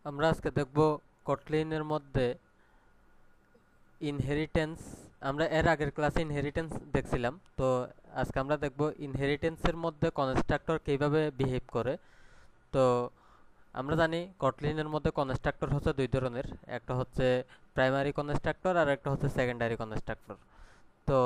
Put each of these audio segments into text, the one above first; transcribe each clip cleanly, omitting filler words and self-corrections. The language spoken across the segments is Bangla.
আমরা আজকে দেখব কটলিনের মধ্যে ইনহেরিটেন্স। আমরা এর আগের ক্লাসে ইনহেরিটেন্স দেখছিলাম, তো আজকে আমরা দেখব ইনহেরিটেন্সের মধ্যে কনস্ট্রাক্টর কিভাবে বিহেভ করে। তো আমরা জানি কটলিনের মধ্যে কনস্ট্রাক্টর হচ্ছে দুই ধরনের, একটা হচ্ছে প্রাইমারি কনস্ট্রাক্টর আর একটা হচ্ছে সেকেন্ডারি কনস্ট্রাক্টর। তো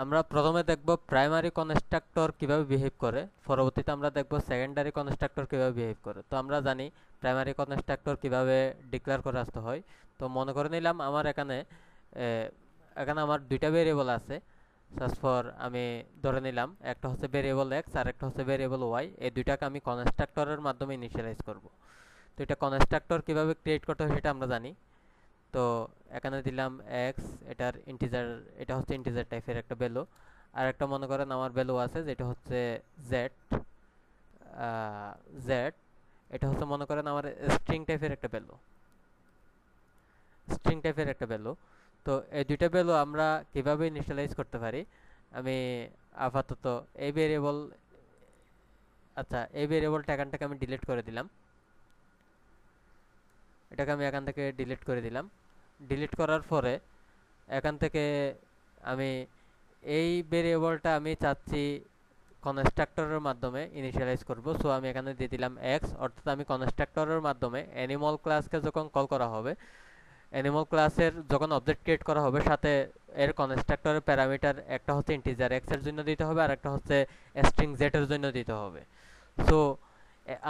আমরা প্রথমে দেখব প্রাইমারি কনস্ট্রাক্টর কিভাবে বিহেভ করে, পরবর্তীতে আমরা দেখব সেকেন্ডারি কনস্ট্রাক্টর কিভাবে বিহেভ করে। তো আমরা জানি প্রাইমারি কনস্ট্রাক্টর কিভাবে ডিক্লেয়ার করে আসতে হয়। তো মনে করে নিলাম আমার এখানে আমার দুইটা ভেরিয়েবল আছে। সাজ ফর আমি ধরে নিলাম একটা হচ্ছে ভেরিয়েবল এক্স আর একটা হচ্ছে ভেরিয়েবল ওয়াই, এই দুইটাকে আমি কনস্ট্রাক্টরের মাধ্যমে ইনিশিয়ালাইজ করব। তো এটা কনস্ট্রাক্টর কিভাবে ক্রিয়েট করতে হয় সেটা আমরা জানি। তো এখানে দিলাম এক্স, এটার ইন্টিজার, এটা হচ্ছে ইন্টিজার টাইপের একটা ভ্যালু। আর একটা মনে করেন আমার ভ্যালু আছে যেটা হচ্ছে জেড। জেড এটা হচ্ছে মনে করেন আমার স্ট্রিং টাইপের একটা ভ্যালু, স্ট্রিং টাইপের একটা ভ্যালু। তো এই দুইটা ভ্যালু আমরা কিভাবে ইনিশিয়ালাইজ করতে পারি, আমি আপাতত এই ভেরিয়েবল, আচ্ছা এই ভেরিয়েবলটা এখান থেকে আমি ডিলিট করে দিলাম, এটাকে আমি এখান থেকে ডিলিট করে দিলাম। ডিলিট করার পরে এখান থেকে আমি এই ভেরিয়েবলটা আমি চাচ্ছি কনস্ট্রাক্টরের মাধ্যমে ইনিশিয়ালাইজ করব। সো আমি এখানে দিয়ে দিলাম এক্স, অর্থাৎ আমি কনস্ট্রাক্টরের মাধ্যমে অ্যানিমাল ক্লাসকে যখন কল করা হবে, অ্যানিমাল ক্লাসের যখন অবজেক্ট ক্রিয়েট করা হবে, সাথে এর কনস্ট্রাক্টরের প্যারামিটার একটা হচ্ছে ইন্টিজার এক্স এর জন্য দিতে হবে আর একটা হচ্ছে স্ট্রিং জেড এর জন্য দিতে হবে। সো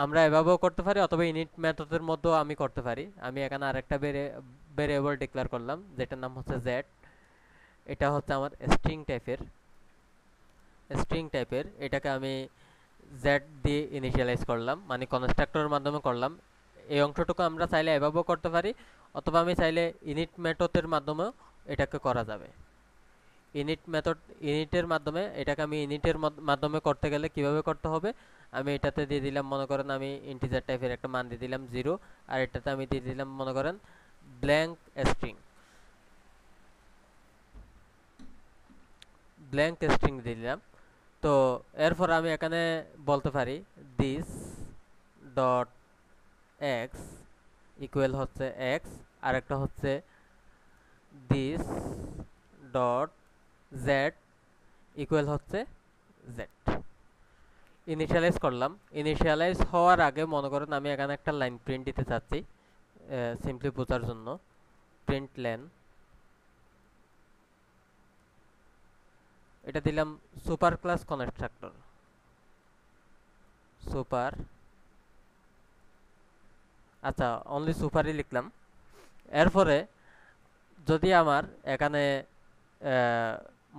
আমরা এভাবেও করতে পারি, অথবা ইনিট মেথডের মধ্যেও আমি করতে পারি। আমি এখানে আরেকটা ভেরিয়েবল ডিক্লেয়ার করলাম যেটার নাম হচ্ছে জেড। এটা হচ্ছে আমার স্ট্রিং টাইপের, এটাকে আমি জেড দিয়ে ইনিশিয়ালাইজ করলাম, মানে কনস্ট্রাক্টরের মাধ্যমে করলাম। এই অংশটুকু আমরা চাইলে এভাবেও করতে পারি, অথবা আমি চাইলে ইনিট মেথডের মাধ্যমেও এটাকে করা যাবে। ইনিটের মাধ্যমে এটাকে আমি ইনিটের মাধ্যমে করতে গেলে কিভাবে করতে হবে, আমি এটাতে দিয়ে দিলাম মনে করেন আমি ইন্টিজার টাইপের একটা মান দিয়ে দিলাম 0, আর এটাতে আমি দিয়ে দিলাম মনে করেন ব্ল্যাঙ্ক স্ট্রিং, দিয়ে দিলাম। তো এরপর আমি এখানে বলতে পারি দিস ডট এক্স ইকুয়াল হচ্ছে এক্স, আর একটা হচ্ছে দিস ডট জেড ইকুয়াল হচ্ছে জেড। ইনিশিয়ালাইজ করলাম। ইনিশিয়ালাইজ হওয়ার আগে মনে করেন আমি এখানে একটা লাইন প্রিন্ট দিতে চাচ্ছি, সিম্পলি বোঝার জন্য। প্রিন্ট লেন, এটা দিলাম সুপার ক্লাস কনস্ট্রাক্টর, সুপার, আচ্ছা অনলি সুপারই লিখলাম। এরপরে যদি আমার এখানে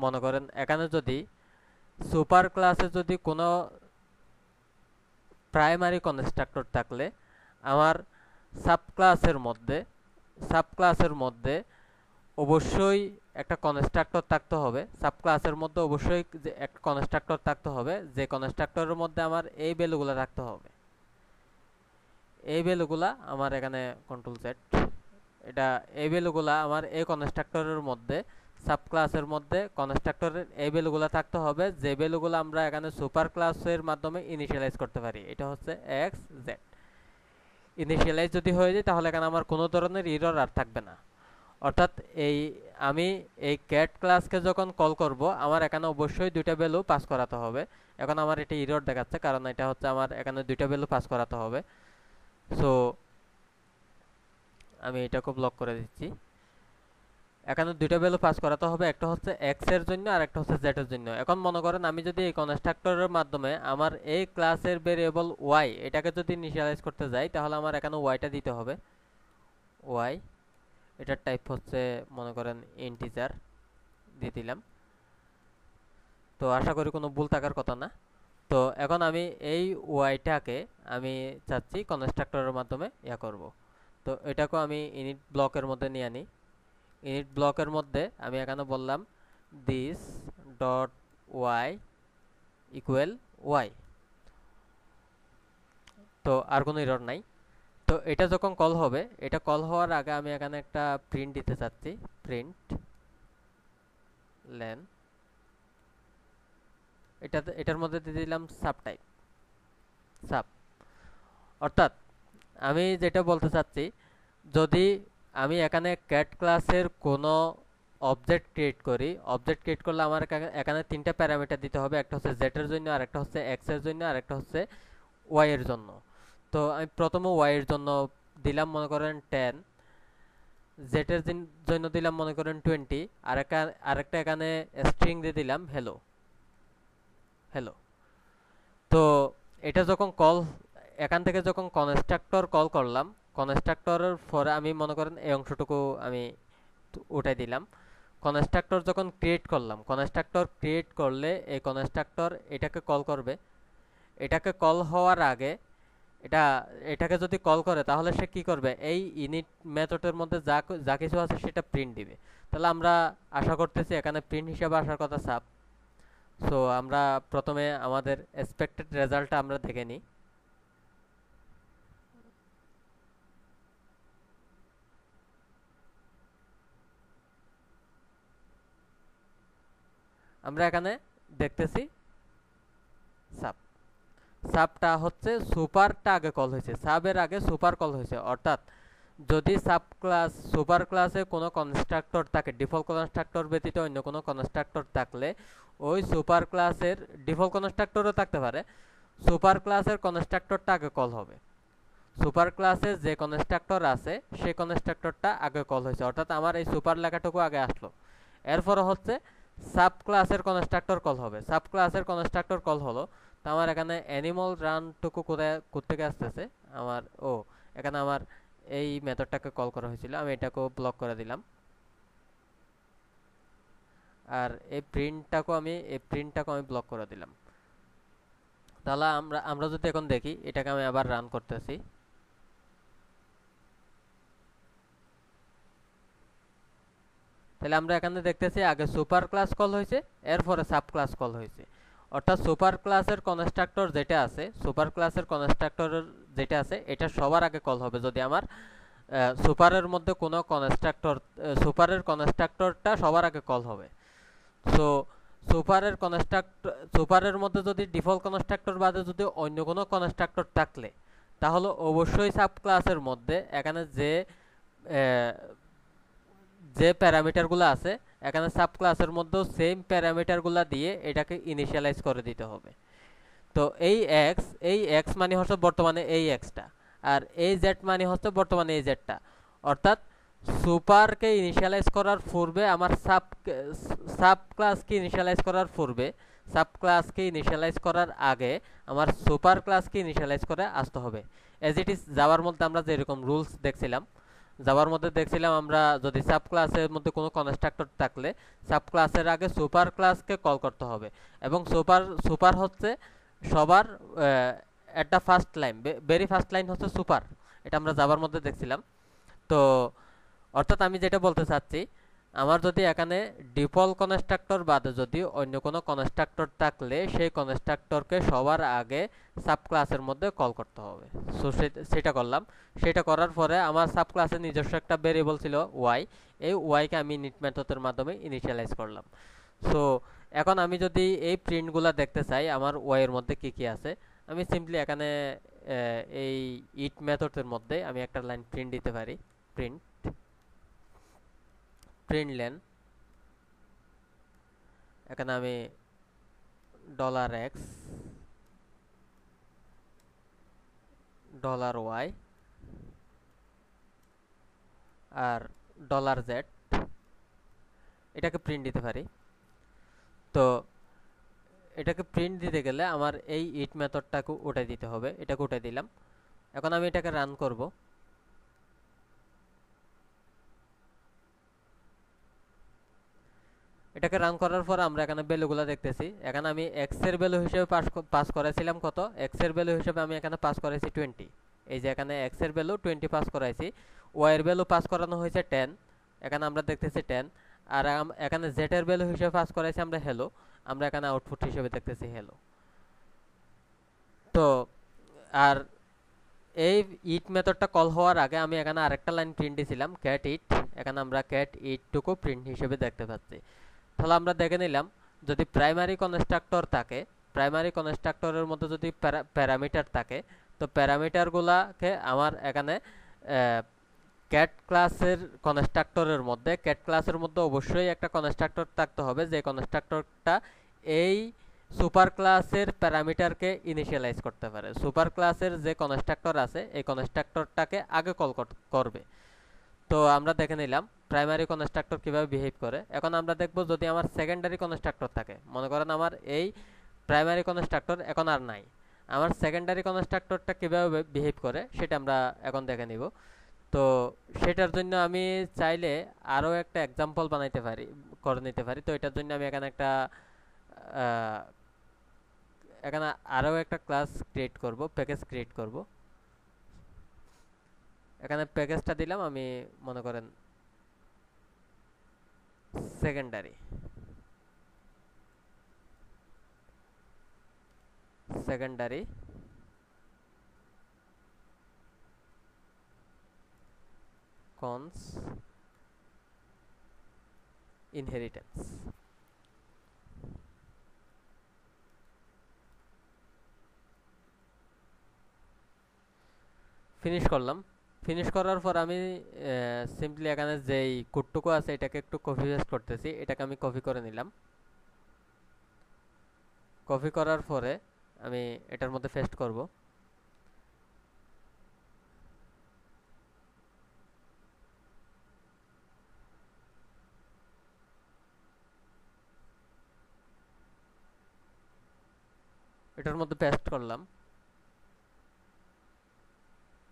মনে করেন এখানে যদি সুপার ক্লাসে যদি কোনো প্রাইমারি কনস্ট্রাক্টর থাকলে আমার সাব ক্লাসের মধ্যে অবশ্যই একটা কনস্ট্রাক্টর থাকতে হবে। সাব ক্লাসের মধ্যে অবশ্যই যে একটা কনস্ট্রাক্টর থাকতে হবে, যে কনস্ট্রাক্টরের মধ্যে আমার এই ভ্যালুগুলো রাখতে হবে। এই ভ্যালুগুলা আমার এখানে কন্ট্রোল সেট, এটা এই ভ্যালুগুলা আমার এই কনস্ট্রাক্টরের মধ্যে, সাব ক্লাসের মধ্যে কনস্ট্রাক্টরের এই ভ্যালুগুলা থাকতে হবে, যে ভ্যালুগুলো আমরা এখানে সুপার ক্লাসের মাধ্যমে ইনিশিয়ালাইজ করতে পারি। এটা হচ্ছে এক্স জেড। ইনিশিয়ালাইজ যদি হয়ে যায় তাহলে এখানে আমার কোনো ধরনের এরর আর থাকবে না। অর্থাৎ এই আমি এই ক্যাট ক্লাসকে যখন কল করব আমার এখানে অবশ্যই দুইটা ভ্যালু পাস করাতে হবে। এখন আমার এটা এরর দেখাচ্ছে কারণ এটা হচ্ছে আমার এখানে দুইটা ভ্যালু পাস করাতে হবে। সো আমি এটাকে ব্লক করে দিচ্ছি। এখানে দুইটা ভ্যালু পাস করাতে হবে, একটা হচ্ছে এক্স এর জন্য আর একটা হচ্ছে জেড এর জন্য। এখন মনে করেন আমি যদি এই কনস্ট্রাক্টরের মাধ্যমে আমার এই ক্লাসের ভেরিয়েবল ওয়াই এটাকে যদি ইনিশিয়ালাইজ করতে যাই, তাহলে আমার এখানে ওয়াইটা দিতে হবে, ওয়াই। এটার টাইপ হচ্ছে মনে করেন ইন্টিজার, দিয়ে দিলাম। তো আশা করি কোনো ভুল থাকার কথা না। তো এখন আমি এই ওয়াইটাকে আমি চাচ্ছি কনস্ট্রাক্টরের মাধ্যমে করব। তো এটাকেও আমি ইনিট ব্লকের মধ্যে নিয়ে আনি। ইনিট ব্লকের মধ্যে আমি এখানে বললাম this dot y equal y. তো আর কোনো এরর নাই। তো এটা যখন কল হবে, এটা কল হওয়ার আগে আমি এখানে একটা প্রিন্ট দিতে চাচ্ছি, প্রিন্ট লেন। এটার মধ্যে দিয়ে দিলাম সাব টাইপ, সাব। অর্থাৎ আমি যেটা বলতে চাচ্ছি, যদি আমি এখানে ক্যাট ক্লাসের কোনো অবজেক্ট ক্রিয়েট করি, অবজেক্ট ক্রিয়েট করলে আমার এখানে তিনটা প্যারামিটার দিতে হবে, একটা হচ্ছে জেড এর জন্য, আর একটা হচ্ছে এক্স এর জন্য, আর একটা হচ্ছে ওয়াই এর জন্য। তো আমি প্রথমে ওয়াই এর জন্য দিলাম মনে করেন 10, জেড এর জন্য দিলাম মনে করেন 20, আরেকটা এখানে স্ট্রিং দিয়ে দিলাম হ্যালো হ্যালো। তো এটা যখন কল, এখান থেকে যখন কনস্ট্রাক্টর কল করলাম, কনস্ট্রাক্টরের পরে আমি মনে করেন এই অংশটুকু আমি উঠাই দিলাম। কনস্ট্রাক্টর যখন ক্রিয়েট করলাম, কনস্ট্রাক্টর ক্রিয়েট করলে এই কনস্ট্রাক্টর এটাকে কল করবে। এটাকে কল হওয়ার আগে এটা এটাকে যদি কল করে তাহলে সে কি করবে, এই ইনিট মেথডের মধ্যে যা যা কিছু আছে সেটা প্রিন্ট দিবে। তাহলে আমরা আশা করতেছি এখানে প্রিন্ট হিসেবে আসার কথা সাব। সো আমরা প্রথমে আমাদের এক্সপেক্টেড রেজাল্টটা আমরা দেখে নিই। আমরা এখানে দেখতেছি সাব, সাবটা হচ্ছে সুপারটা আগে কল হয়েছে, সাবের আগে সুপার কল হয়েছে। অর্থাৎ যদি সাব ক্লাস সুপার ক্লাসে কোনো কনস্ট্রাক্টর থাকে, ডিফল্ট কনস্ট্রাক্টর ব্যতীত অন্য কোনো কনস্ট্রাক্টর থাকলে ওই সুপার ক্লাসের, ডিফল্ট কনস্ট্রাক্টরও থাকতে পারে, সুপার ক্লাসের কনস্ট্রাক্টরটা আগে কল হবে। সুপার ক্লাসে যে কনস্ট্রাক্টর আছে সেই কনস্ট্রাক্টরটা আগে কল হয়েছে, অর্থাৎ আমার এই সুপার লেখাটুকু আগে আসলো। এরপরে হচ্ছে সাব ক্লাসের কনস্ট্রাক্টর কল হবে, সাব ক্লাসের কনস্ট্রাক্টর কল হলো। তো আমার এখানে অ্যানিমাল রানটুকু কোথায় কোত্থেকে আসতেছে আমার, ও এখানে আমার এই মেথডটাকে কল করা হয়েছিল, আমি এটাকেও ব্লক করে দিলাম। আর এই প্রিন্টটাকেও আমি ব্লক করে দিলাম। তাহলে আমরা যদি এখন দেখি, এটাকে আমি আবার রান করতেছি, তাহলে আমরা এখানে দেখতেছি আগে সুপার ক্লাস কল হয়েছে, এরপরে সাব ক্লাস কল হয়েছে। অর্থাৎ সুপার ক্লাসের কনস্ট্রাক্টর যেটা আছে, সুপার ক্লাসের কনস্ট্রাক্টর যেটা আছে এটা সবার আগে কল হবে যদি আমার সুপারের মধ্যে কোনো কনস্ট্রাক্টর, সুপারের কনস্ট্রাক্টরটা সবার আগে কল হবে। সো সুপারের মধ্যে যদি ডিফল্ট কনস্ট্রাক্টর বাদে যদি অন্য কোনো কনস্ট্রাক্টর থাকলে, তাহলে অবশ্যই সাব ক্লাসের মধ্যে এখানে যে প্যারামিটারগুলো আছে, এখানে সাব ক্লাসের মধ্যেও সেম প্যারামিটারগুলো দিয়ে এটাকে ইনিশিয়ালাইজ করে দিতে হবে। তো এই এক্স মানে হচ্ছে বর্তমানে এই এক্সটা, আর এই জেড মানে হচ্ছে বর্তমানে এই জেডটা। অর্থাৎ সুপারকে ইনিশিয়ালাইজ করার পূর্বে আমার সাব ক্লাসকে ইনিশিয়ালাইজ করার পূর্বে, সাব ক্লাসকে ইনিশিয়ালাইজ করার আগে আমার সুপার ক্লাসকে ইনিশিয়ালাইজ করে আসতে হবে। এজ ইট ইজ জাভার মধ্যে আমরা যেরকম রুলস দেখছিলাম, আমরা যদি সাব ক্লাসের মধ্যে কোনো কনস্ট্রাক্টর থাকলে সাব ক্লাসের আগে সুপার ক্লাসকে কল করতে হবে। এবং সুপার হচ্ছে সবার একটা first line, very first line হচ্ছে সুপার, এটা আমরা জাভার মধ্যে দেখছিলাম। তো অর্থাৎ আমি যেটা বলতে চাচ্ছি, আমার যদি এখানে ডিফল্ট কনস্ট্রাক্টর বাদে যদি অন্য কোনো কনস্ট্রাক্টর থাকলে সেই কনস্ট্রাক্টরকে সবার আগে সাব ক্লাসের মধ্যে কল করতে হবে। সো সেটা করলাম। সেটা করার পরে আমার সাব ক্লাসের নিজস্ব একটা ভেরিয়েবল ছিল ওয়াই, এই ওয়াইকে আমি ইনিট মেথডের মাধ্যমে ইনিশিয়ালাইজ করলাম। সো এখন আমি যদি এই প্রিন্টগুলো দেখতে চাই আমার ওয়াই এর মধ্যে কি কি আছে, আমি সিম্পলি এখানে এই ইট মেথডের মধ্যে আমি একটা লাইন প্রিন্ট দিতে পারি, প্রিন্ট লেন। এখানে আমি $x $y আর $z এটাকে প্রিন্ট দিতে পারি। তো এটাকে প্রিন্ট দিতে গেলে আমার এই ইট মেথডটাকে উঠাই দিতে হবে, এটাকে উঠাই দিলাম। এখন আমি এটাকে রান করব। এটাকে রান করার পর আমরা এখানে ভ্যালুগুলো দেখতেছি। এখানে আমি এক্স এর ভ্যালু হিসেবে পাস করেছিলাম কত, এক্স এর ভ্যালু হিসেবে আমি এখানে পাস করেছি 20। এই যে এখানে এক্স এর ভ্যালু 20 পাস করাইছি, ওয়াই এর ভ্যালু পাস করানো হয়েছে 10, এখানে আমরা দেখতেছি 10। আর এখানে জেড এর ভ্যালু হিসেবে পাস করাইছি আমরা হ্যালো, আমরা এখানে আউটপুট হিসেবে দেখতেছি হ্যালো। তো আর এই ইট মেথডটা কল হওয়ার আগে আমি এখানে আরেকটা লাইন প্রিন্ট দিয়েছিলাম ক্যাট ইট, এখানে আমরা ক্যাট ইটটুকু প্রিন্ট হিসেবে দেখতে পাচ্ছি। তাহলে আমরা দেখে নিলাম, যদি প্রাইমারি কনস্ট্রাক্টর থাকে, প্রাইমারি কনস্ট্রাক্টরের মধ্যে যদি প্যারামিটার থাকে, তো প্যারামিটারগুলোকে আমার এখানে ক্যাট ক্লাসের কনস্ট্রাক্টরের মধ্যে অবশ্যই একটা কনস্ট্রাক্টর থাকতে হবে, যে কনস্ট্রাক্টরটা এই সুপার ক্লাসের প্যারামিটারকে ইনিশিয়ালাইজ করতে পারে। সুপার ক্লাসের যে কনস্ট্রাক্টর আছে এই কনস্ট্রাক্টরটাকে আগে কল করবে। তো আমরা দেখে নিলাম প্রাইমারি কনস্ট্রাক্টর কিভাবে বিহেভ করে। এখন আমরা দেখব যদি আমার সেকেন্ডারি কনস্ট্রাক্টর থাকে, মনে করেন আমার এই প্রাইমারি কনস্ট্রাক্টর এখন আর নাই, আমার সেকেন্ডারি কনস্ট্রাক্টরটা কিভাবে বিহেভ করে সেটা আমরা এখন দেখে নিব। তো সেটার জন্য আমি চাইলে আরও একটা এক্সাম্পল বানাইতে পারি, করে নিতে পারি। তো এটার জন্য আমি এখানে আরও একটা ক্লাস ক্রিয়েট করব, প্যাকেজ ক্রিয়েট করব। এখানে প্যাকেজটা দিলাম আমি, মনে করেন secondary secondary cons inheritance. Finish করলাম। ফিনিশ করার পর আমি সিম্পলি এখানে যেই কোডটুকু আছে এটাকে একটু কপি পেস্ট করতেছি। এটাকে আমি কপি করে নিলাম। কপি করার পরে আমি এটার মধ্যে পেস্ট করব। এটার মধ্যে পেস্ট করলাম।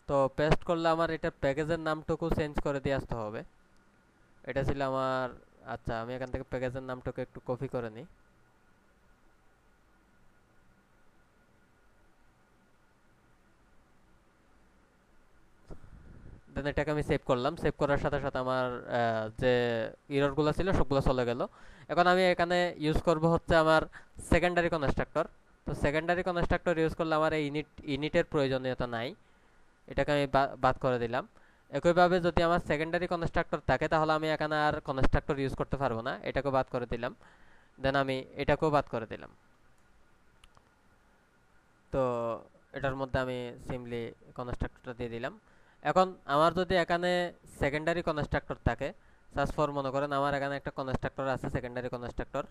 তো পেস্ট করলে আমার এটা প্যাকেজের নামটুকু চেঞ্জ করে দিয়ে আসতে হবে। এটা ছিল আমার, আচ্ছা আমি এখান থেকে প্যাকেজের নামটুকু একটু কপি করে নিই। দেন এটাকে আমি সেভ করলাম। সেভ করার সাথে সাথে আমার যে এররগুলো ছিল সবগুলো চলে গেল। এখন আমি এখানে ইউজ করব হচ্ছে আমার সেকেন্ডারি কনস্ট্রাক্টর। তো সেকেন্ডারি কনস্ট্রাক্টর ইউজ করলে আমার এই ইনিটের প্রয়োজনীয়তা নাই, এটাকে আমি বাদ করে দিলাম। একইভাবে যদি আমার সেকেন্ডারি কনস্ট্রাক্টর থাকে তাহলে আমি এখানে আর কনস্ট্রাক্টর ইউজ করতে পারবো না, এটাকেও বাদ করে দিলাম। দেন আমি এটাকেও বাদ করে দিলাম। তো এটার মধ্যে আমি সিম্পলি কনস্ট্রাক্টরটা দিয়ে দিলাম। এখন আমার যদি এখানে সেকেন্ডারি কনস্ট্রাক্টর থাকে, সার্চ ফর, মনে করেন আমার এখানে একটা কনস্ট্রাক্টর আছে সেকেন্ডারি কনস্ট্রাক্টর।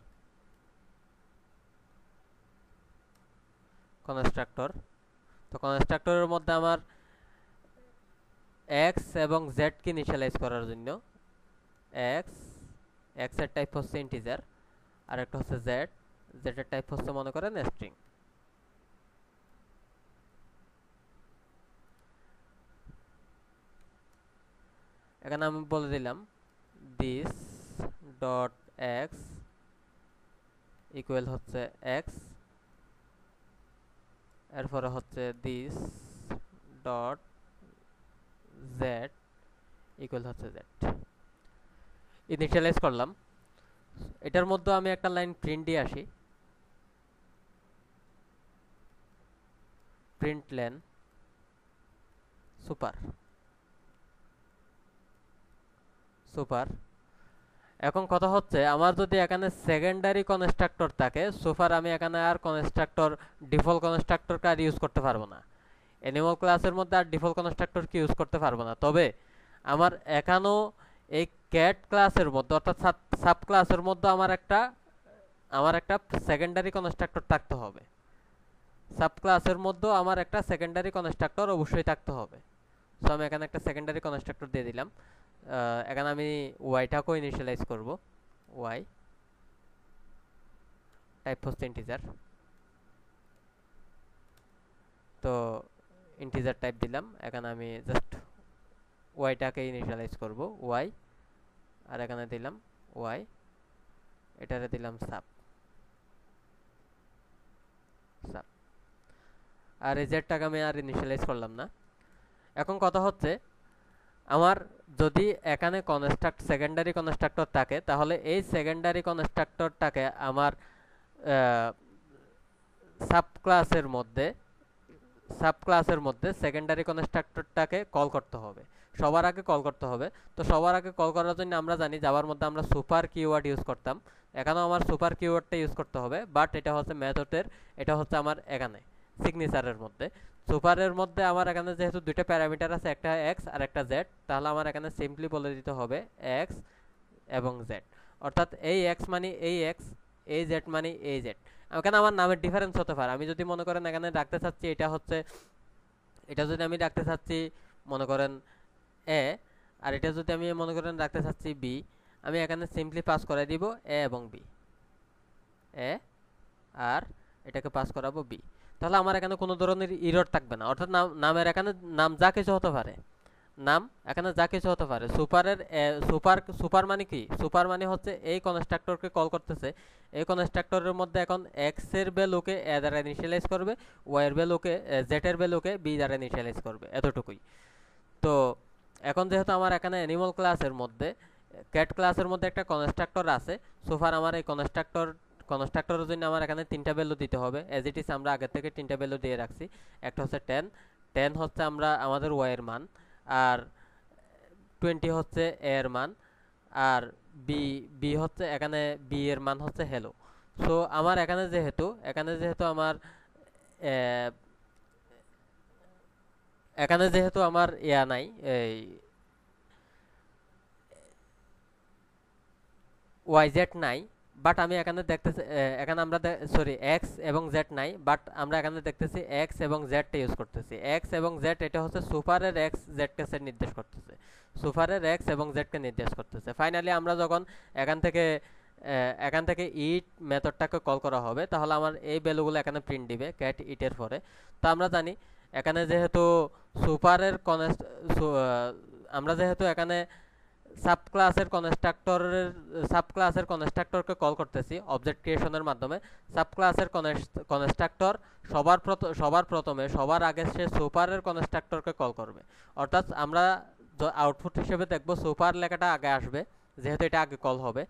তো কনস্ট্রাক্টরের মধ্যে আমার এক্স এবং জেড কে ইনিশিয়ালাইজ করার জন্য এক্স, এক্স এর টাইপ হচ্ছে ইন্টিজার, আর একটা হচ্ছে জেড, জেড এর টাইপ হচ্ছে মনে করেন স্ট্রিং। এখানে আমি বলে দিলাম দিস ডট এক্স ইকুয়াল হচ্ছে এক্স, এরপরে হচ্ছে দিস ডট জেড ইকুয়াল হচ্ছে জেড। ইনিশিয়ালাইজ করলাম। এটার মধ্যে আমি একটা লাইন প্রিন্ট দিয়ে আসি, প্রিন্ট লেন সুপার। এখন কথা হচ্ছে আমার যদি এখানে সেকেন্ডারি কনস্ট্রাক্টর থাকে, সুপার আমি এখানে আর কনস্ট্রাক্টর ডিফল্ট কনস্ট্রাক্টরকে আর ইউজ করতে পারবো না, অ্যানিমাল ক্লাসের মধ্যে আর ডিফল্ট কনস্ট্রাক্টরকে ইউজ করতে পারবো না। তবে আমার এখানেও এই ক্যাট ক্লাসের মধ্যে অর্থাৎ সাব ক্লাসের মধ্যে আমার একটা সেকেন্ডারি কনস্ট্রাক্টর থাকতে হবে। সাব ক্লাসের মধ্যেও আমার একটা সেকেন্ডারি কনস্ট্রাক্টর অবশ্যই থাকতে হবে। সো আমি এখানে একটা সেকেন্ডারি কনস্ট্রাক্টর দিয়ে দিলাম। এখানে আমি ওয়াইটাকেও ইনিশিয়ালাইজ করব, ওয়াই টাইপ হচ্ছে ইন্টিজার। তো ইন্টিজার টাইপ দিলাম। এখানে আমি জাস্ট ওয়াইটাকে ইনিশিয়ালাইজ করব, ওয়াই, আর এখানে দিলাম ওয়াই, এটারে দিলাম সাব, আর এই জেডটাকে আমি আর ইনিশিয়ালাইজ করলাম না। এখন কথা হচ্ছে আমার যদি এখানে সেকেন্ডারি কনস্ট্রাক্টর থাকে তাহলে এই সেকেন্ডারি কনস্ট্রাক্টরটাকে আমার সাব ক্লাসের মধ্যে সেকেন্ডারি কনস্ট্রাক্টরটাকে কল করতে হবে, সবার আগে কল করতে হবে। তো সবার আগে কল করার জন্য আমরা জানি জাভার মধ্যে আমরা সুপার কিওয়ার্ড ইউজ করতাম, এখানেও আমার সুপার কিওয়ার্ডটা ইউজ করতে হবে, বাট এটা হচ্ছে মেথডের, এটা হচ্ছে আমার এখানে সিগনেচারের মধ্যে। সুপারের মধ্যে আমার এখানে যেহেতু দুইটা প্যারামিটার আছে, একটা এক্স আর একটা জেড, তাহলে আমার এখানে সিম্পলি বলে দিতে হবে এক্স এবং জেড। অর্থাৎ এই এক্স মানে এই এক্স, এই জেড মানে এই জেড। এখানে আমার নামের ডিফারেন্স হতে পারে। আমি যদি মনে করেন এখানে রাখতে চাচ্ছি এটা হচ্ছে, এটা যদি আমি রাখতে চাচ্ছি মনে করেন এ, আর এটা যদি আমি মনে করেন রাখতে চাচ্ছি বি, আমি এখানে সিম্পলি পাস করে দিব এ এবং বি, এ আর এটাকে পাস করাবো বি। তাহলে আমার এখানে কোনো ধরনের ইরর থাকবে না। অর্থাৎ নামের এখানে নাম যা কিছু হতে পারে, নাম এখানে যা কিছু হতে পারে। সুপারের সুপার মানে কি? সুপার মানে হচ্ছে এই কনস্ট্রাক্টরকে কল করতেছে, এই কনস্ট্রাক্টরের মধ্যে এখন এক্স এর ভ্যালুকে এ দ্বারা ইনিশিয়ালাইজ করবে, ওয়াই এর ভ্যালুকে জেড এর ভ্যালুকে বি দ্বারা ইনিশিয়ালাইজ করবে, এতটুকুই। তো এখন যেহেতু আমার এখানে অ্যানিমাল ক্লাসের মধ্যে, ক্যাট ক্লাসের মধ্যে একটা কনস্ট্রাক্টর আছে, সোফার আমার এই কনস্ট্রাক্টরের জন্য আমার এখানে তিনটা ভ্যালু দিতে হবে। এজ ইট ইজ আমরা আগের থেকে তিনটা ভ্যালু দিয়ে রাখছি। একটা হচ্ছে 10, 10 হচ্ছে আমরা আমাদের ওয়াই এর মান, আর 20 হচ্ছে এ এর মান, আর বি বি হচ্ছে এখানে বি এর মান হচ্ছে হ্যালো। সো আমার এখানে যেহেতু আমার এখানে যেহেতু আমার ইয়া নাই, এই ওয়াই জেড নাই, বাট আমি এখানে দেখতেছি এখানে আমরা সরি এক্স এবং জেড নাই, বাট আমরা এখানে দেখতেছি এক্স এবং জেডটা ইউজ করতেছি। এক্স এবং জেড এটা হচ্ছে সুপারের এক্স জেডকে নির্দেশ করতেছে, সুপারের এক্স এবং জেডকে নির্দেশ করতেছে। ফাইনালি আমরা যখন এখান থেকে ইট মেথডটাকে কল করা হবে, তাহলে আমার এই ভ্যালুগুলো এখানে প্রিন্ট দিবে ক্যাট ইটের পরে। তো আমরা জানি এখানে যেহেতু সুপারের আমরা যেহেতু এখানে সাবক্লাসের কনস্ট্রাক্টরকে কল করতেছি অবজেক্ট ক্রিয়েশনের মাধ্যমে। সাবক্লাসের কনস্ট্রাক্টর সবার প্রথমে সবার আগে সে সুপারের কনস্ট্রাক্টরকে কল করবে। অর্থাৎ আমরা আউটপুট হিসেবে দেখব সুপার লেখাটা আগে আসবে, যেহেতু এটা আগে কল হবে।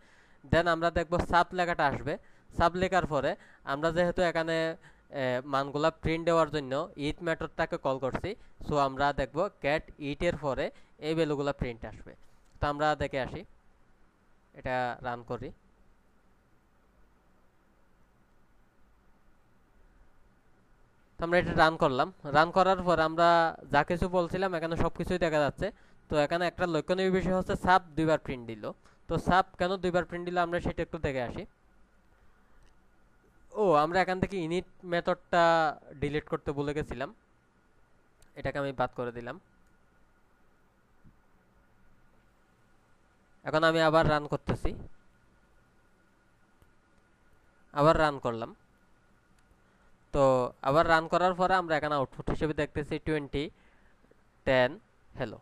দেন আমরা দেখব সাব লেখাটা আসবে। সাব লেখার পরে আমরা যেহেতু এখানে মানগুলা প্রিন্ট দেওয়ার জন্য ইট মেথডটাকে কল করছি, সো আমরা দেখব ক্যাট ইটের পরে এই ভ্যালুগুলা প্রিন্ট আসবে। তো আমরা দেখে আসি, এটা রান করি। তো আমরা এটা রান করলাম। রান করার পর আমরা যা কিছু বলছিলাম এখানে সব কিছুই দেখা যাচ্ছে। তো এখানে একটা লক্ষণীয় বিষয় হচ্ছে সাব দুইবার প্রিন্ট দিল। তো সাব কেন দুইবার প্রিন্ট দিল আমরা সেটা একটু দেখে আসি। আমরা এখান থেকে ইনিট মেথডটা ডিলিট করতে ভুলে গেছিলাম, এটাকে আমি বাদ করে দিলাম। এখন আমি আবার রান করতেছি, আবার রান করলাম। তো আবার রান করার পরে আমরা এখানে আউটপুট হিসেবে দেখতেছি 20, 10 হ্যালো।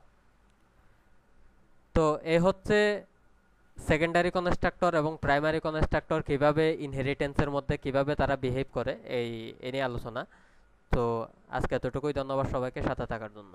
তো এই হচ্ছে সেকেন্ডারি কনস্ট্রাক্টর এবং প্রাইমারি কনস্ট্রাক্টর কিভাবে ইনহেরিটেন্সের মধ্যে কিভাবে তারা বিহেভ করে এই নিয়ে আলোচনা। তো আজকে এতটুকুই, ধন্যবাদ সবাইকে সাথে থাকার জন্য।